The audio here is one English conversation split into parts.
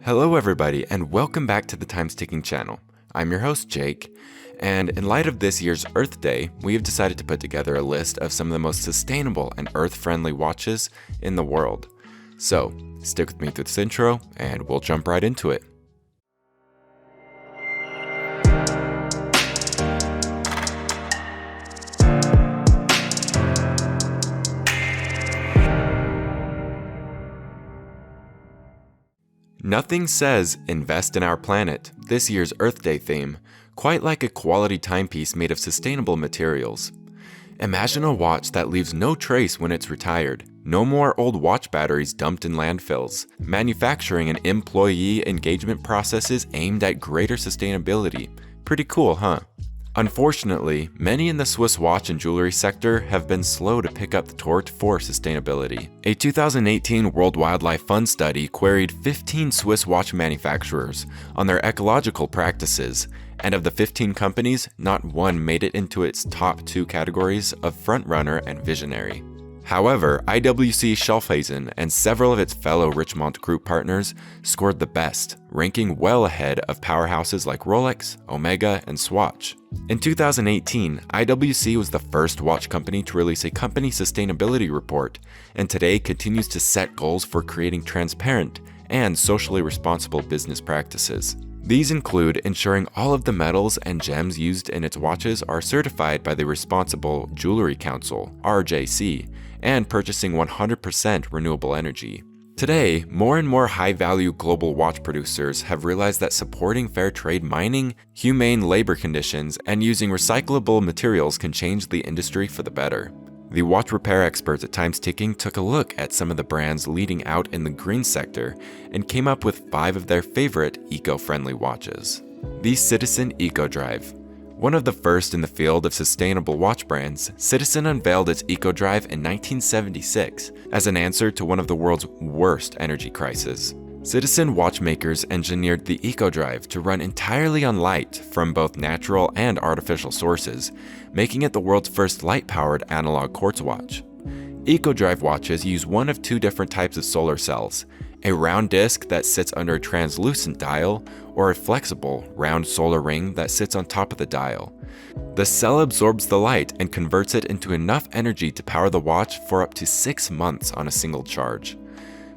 Hello everybody, and welcome back to the Time's Ticking channel. I'm your host Jake, and in light of this year's Earth Day, we have decided to put together a list of some of the most sustainable and earth-friendly watches in the world. So, stick with me through this intro, and we'll jump right into it. Nothing says invest in our planet, this year's Earth Day theme, quite like a quality timepiece made of sustainable materials. Imagine a watch that leaves no trace when it's retired. No more old watch batteries dumped in landfills. Manufacturing and employee engagement processes aimed at greater sustainability. Pretty cool, huh? Unfortunately, many in the Swiss watch and jewelry sector have been slow to pick up the torch for sustainability. A 2018 World Wildlife Fund study queried 15 Swiss watch manufacturers on their ecological practices, and of the 15 companies, not one made it into its top two categories of frontrunner and visionary. However, IWC Schaeffhausen and several of its fellow Richemont Group partners scored the best, ranking well ahead of powerhouses like Rolex, Omega, and Swatch. In 2018, IWC was the first watch company to release a company sustainability report, and today continues to set goals for creating transparent and socially responsible business practices. These include ensuring all of the metals and gems used in its watches are certified by the Responsible Jewelry Council, RJC, and purchasing 100% renewable energy. Today, more and more high-value global watch producers have realized that supporting fair trade mining, humane labor conditions, and using recyclable materials can change the industry for the better. The watch repair experts at Time's Ticking took a look at some of the brands leading out in the green sector and came up with 5 of their favorite eco-friendly watches. The Citizen EcoDrive. One of the first in the field of sustainable watch brands, Citizen unveiled its EcoDrive in 1976 as an answer to one of the world's worst energy crises. Citizen watchmakers engineered the EcoDrive to run entirely on light from both natural and artificial sources, making it the world's first light-powered analog quartz watch. EcoDrive watches use one of 2 different types of solar cells, a round disc that sits under a translucent dial, or a flexible, round solar ring that sits on top of the dial. The cell absorbs the light and converts it into enough energy to power the watch for up to 6 months on a single charge.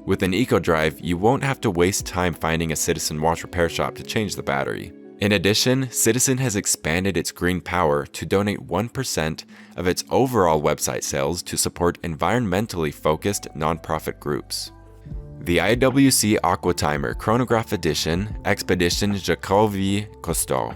With an EcoDrive, you won't have to waste time finding a Citizen watch repair shop to change the battery. In addition, Citizen has expanded its green power to donate 1% of its overall website sales to support environmentally focused nonprofit groups. The IWC Aquatimer Chronograph Edition Expedition Jacques-Yves Cousteau.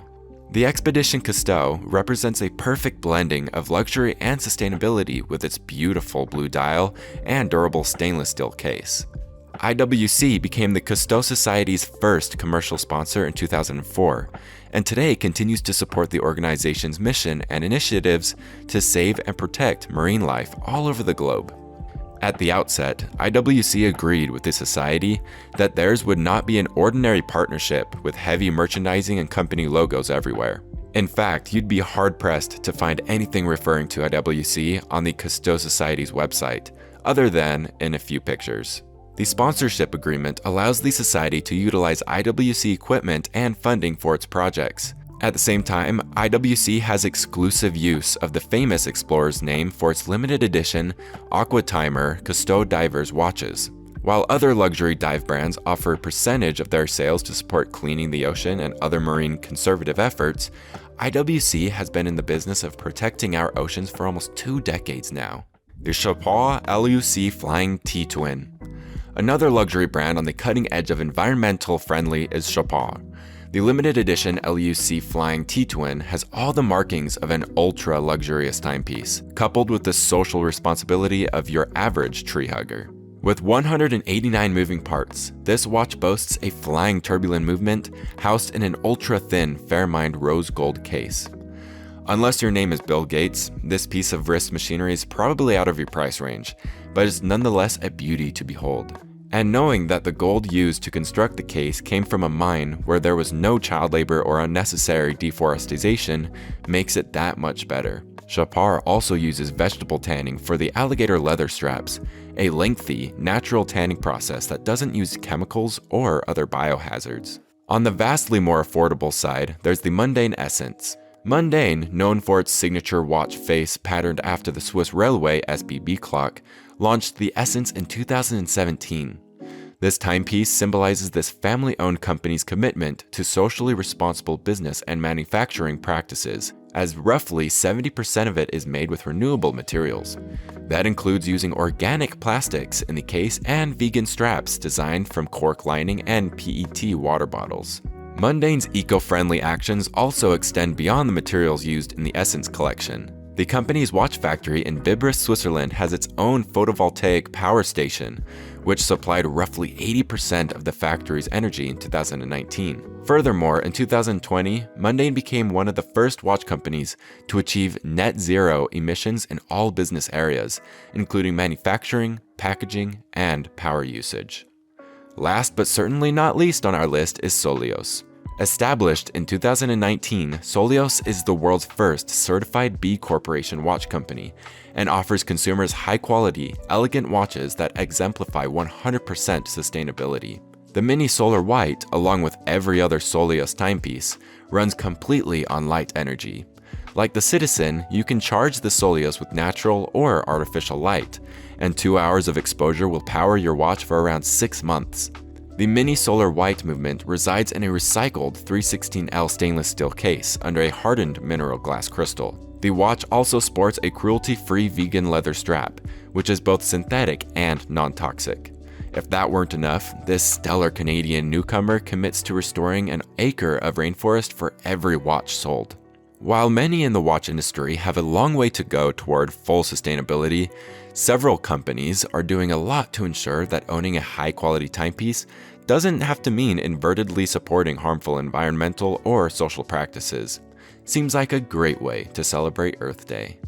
The Expedition Cousteau represents a perfect blending of luxury and sustainability with its beautiful blue dial and durable stainless steel case. IWC became the Cousteau Society's first commercial sponsor in 2004, and today continues to support the organization's mission and initiatives to save and protect marine life all over the globe. At the outset, IWC agreed with the society that theirs would not be an ordinary partnership with heavy merchandising and company logos everywhere. In fact, you'd be hard-pressed to find anything referring to IWC on the Cousteau Society's website, other than in a few pictures. The sponsorship agreement allows the society to utilize IWC equipment and funding for its projects. At the same time, IWC has exclusive use of the famous explorer's name for its limited edition Aquatimer Cousteau Divers watches. While other luxury dive brands offer a percentage of their sales to support cleaning the ocean and other marine conservative efforts, IWC has been in the business of protecting our oceans for almost 2 decades now. The Chopard L.U.C Flying T-Twin. Another luxury brand on the cutting edge of environmental friendly is Chopard. The limited edition L.U.C Flying T-Twin has all the markings of an ultra-luxurious timepiece, coupled with the social responsibility of your average tree hugger. With 189 moving parts, this watch boasts a flying turbulent movement housed in an ultra-thin Fairmined rose gold case. Unless your name is Bill Gates, this piece of wrist machinery is probably out of your price range, but is nonetheless a beauty to behold. And knowing that the gold used to construct the case came from a mine where there was no child labor or unnecessary deforestation makes it that much better. Chopard also uses vegetable tanning for the alligator leather straps, a lengthy, natural tanning process that doesn't use chemicals or other biohazards. On the vastly more affordable side, there's the Mondaine Essence. Mondaine, known for its signature watch face patterned after the Swiss Railway SBB clock, launched the Essence in 2017. This timepiece symbolizes this family-owned company's commitment to socially responsible business and manufacturing practices, as roughly 70% of it is made with renewable materials. That includes using organic plastics in the case and vegan straps designed from cork lining and PET water bottles. Mondaine's eco-friendly actions also extend beyond the materials used in the Essence collection. The company's watch factory in Bibracte, Switzerland has its own photovoltaic power station, which supplied roughly 80% of the factory's energy in 2019. Furthermore, in 2020, Mondaine became one of the first watch companies to achieve net zero emissions in all business areas, including manufacturing, packaging, and power usage. Last but certainly not least on our list is Solios. Established in 2019, Solios is the world's first certified B Corporation watch company and offers consumers high-quality, elegant watches that exemplify 100% sustainability. The Mini Solar White, along with every other Solios timepiece, runs completely on light energy. Like the Citizen, you can charge the Solios with natural or artificial light, and 2 hours of exposure will power your watch for around 6 months. The Mini Solar White movement resides in a recycled 316L stainless steel case under a hardened mineral glass crystal. The watch also sports a cruelty-free vegan leather strap, which is both synthetic and non-toxic. If that weren't enough, this stellar Canadian newcomer commits to restoring an acre of rainforest for every watch sold. While many in the watch industry have a long way to go toward full sustainability, several companies are doing a lot to ensure that owning a high-quality timepiece doesn't have to mean inadvertently supporting harmful environmental or social practices. Seems like a great way to celebrate Earth Day.